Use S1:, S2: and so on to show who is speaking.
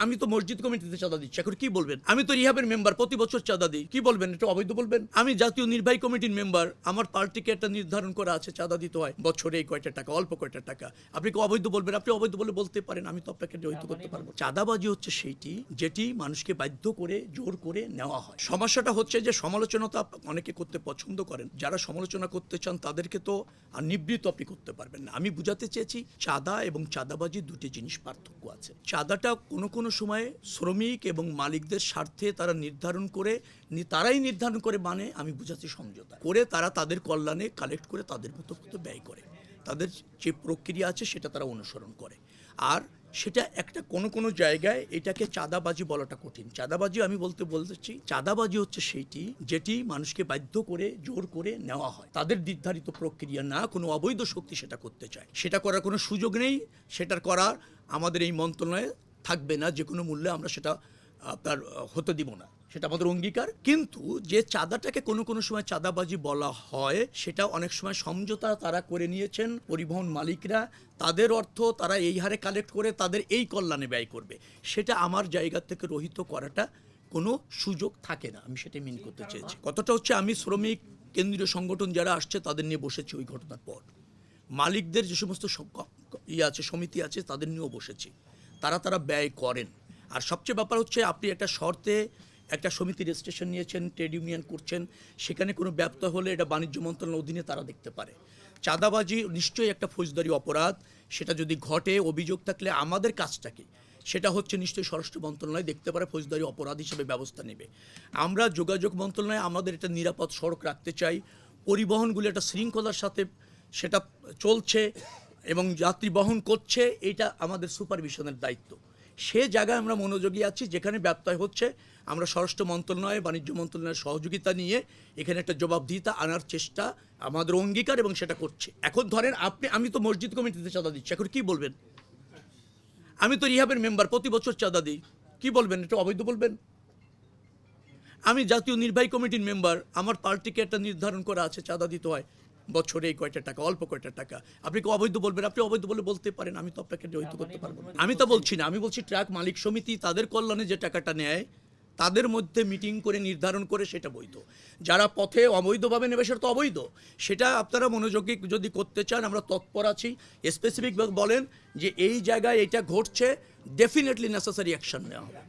S1: আমি তো মসজিদ কমিটিতে চাঁদা দিচ্ছি, এখন কি বলবেন? আমি তো রিহাবের মেম্বার, প্রতি বছর চাঁদা দিই, কি বলবেন? এটা অবৈধ বলবেন? আমি জাতীয় নির্বাহী কমিটির মেম্বার, আমার পার্টিকে একটা নির্ধারণ করা আছে চাঁদা দিতে হয় বছরে এই কয়টা টাকা, অল্প কয়টা টাকা, আপনি কি অবৈধ বলবেন? আপনি অবৈধ বলে বলতে পারেন, আমি তো আপনাকে জড়িত করতে পারবো। চাঁদাবাজি হচ্ছে সেইটি যেটি মানুষকে বাধ্য করে জোর করে নেওয়া হয়। সমস্যাটা হচ্ছে যে সমালোচনা তো অনেকে করতে পছন্দ করেন, যারা সমালোচনা করতে চান তাদেরকে তো আর নিবৃত্ত আপনি করতে পারবেন না। আমি বুঝাতে চেয়েছি চাঁদা এবং চাঁদাবাজি দুটি জিনিস পার্থক্য আছে। চাঁদাটা কোনো কোনো সময় শ্রমিক এবং মালিকদের স্বার্থে তারা নির্ধারণ করে, তারাই নির্ধারণ করে, মানে আমি বুঝাচ্ছি সমঝোতা করে তারা তাদের কল্যাণে কালেক্ট করে তাদের মতো ব্যয় করে, তাদের যে প্রক্রিয়া আছে সেটা তারা অনুসরণ করে। আর সেটা একটা কোনো কোনো জায়গায় এটাকে চাঁদাবাজি বলাটা কঠিন। চাঁদাবাজি আমি বলতেছি চাঁদাবাজি হচ্ছে সেইটি যেটি মানুষকে বাধ্য করে জোর করে নেওয়া হয়, তাদের নির্ধারিত প্রক্রিয়া না কোনো অবৈধ শক্তি সেটা করতে চায়, সেটা করার কোনো সুযোগ নেই, সেটার করার আমাদের এই মন্ত্রণালয়ে থাকবে না, যে কোনো মূল্যে আমরা সেটা আপনার হতে দিব না, সেটা আমাদের অঙ্গীকার। কিন্তু যে চাঁদাটাকে কোনো কোনো সময় চাঁদাবাজি বলা হয়, সেটা অনেক সময় সমঝোতা তারা করে নিয়েছেন পরিবহন মালিকরা, তাদের অর্থ তারা এই হারে কালেক্ট করে তাদের এই কল্যাণে ব্যয় করবে, সেটা আমার জায়গা থেকে রহিত করাটা কোনো সুযোগ থাকে না। আমি সেটা মিন করতে চেয়েছি। কতটা হচ্ছে আমি শ্রমিক কেন্দ্রীয় সংগঠন যারা আসছে তাদের নিয়ে বসেছি ওই ঘটনার পর, মালিকদের যে সমস্ত আছে সমিতি আছে তাদের নিয়েও বসেছি, তারা ব্যয় করেন। আর সবচেয়ে ব্যাপার হচ্ছে আপনি একটা শর্তে একটা সমিতি রেজিস্ট্রেশন নিয়েছেন, ট্রেড ইউনিয়ন করছেন, সেখানে কোনো ব্যত্যয় হলে এটা বাণিজ্য মন্ত্রণালয়ের অধীনে তারা দেখতে পারে। চাঁদাবাজি নিশ্চয়ই একটা ফৌজদারি অপরাধ, সেটা যদি ঘটে অভিযোগ থাকলে আমাদের কাজটা কি, সেটা হচ্ছে নিশ্চয়ই স্বরাষ্ট্র মন্ত্রণালয় দেখতে পারে, ফৌজদারি অপরাধ হিসেবে ব্যবস্থা নেবে। আমরা যোগাযোগ মন্ত্রণালয়ে আমাদের একটা নিরাপদ সড়ক রাখতে চাই, পরিবহনগুলো একটা শৃঙ্খলার সাথে সেটা চলছে এবং যাত্রী বহন করছে, এটা আমাদের সুপারভিশনের দায়িত্ব। সে জায়গায় আমরা মনোযোগী আছি, যেখানে ব্যত্যয় হচ্ছে আমরা স্বরাষ্ট্র মন্ত্রণালয় বাণিজ্য মন্ত্রণালয়ের সহযোগিতা নিয়ে এখানে একটা জবাবদিহিতা আনার চেষ্টা আমাদের অঙ্গীকার, এবং সেটা করছে। এখন ধরেন আমি তো মসজিদ কমিটিতে চাঁদা দিচ্ছি, এখন কি বলবেন? আমি তো রিহাবের মেম্বার, প্রতি বছর চাঁদা দিই, কি বলবেন? এটা অবৈধ বলবেন? আমি জাতীয় নির্বাহী কমিটির মেম্বার, আমার পার্টিকে একটা নির্ধারণ করা আছে চাঁদা দিতে হয় বছরে এই কয়টা টাকা, অল্প কয়টা টাকা, আপনি কি অবৈধ বলবেন? আপনি অবৈধ বলে বলতে পারেন, আমি তো আপনাকে জড়িত করতে পারবো না। আমি তো বলছি না, আমি বলছি ট্রাক মালিক সমিতি তাদের কল্যাণে যে টাকাটা নেয় তাদের মধ্যে মিটিং করে নির্ধারণ করে সেটা বৈধ। যারা পথে অবৈধভাবে নেবে সেটা তো অবৈধ, সেটা আপনারা মনোযোগী যদি করতে চান আমরা তৎপর আছি। স্পেসিফিকভাবে বলেন যে এই জায়গায় এটা ঘটছে, ডেফিনেটলি নেসেসারি অ্যাকশন নেওয়া হবে।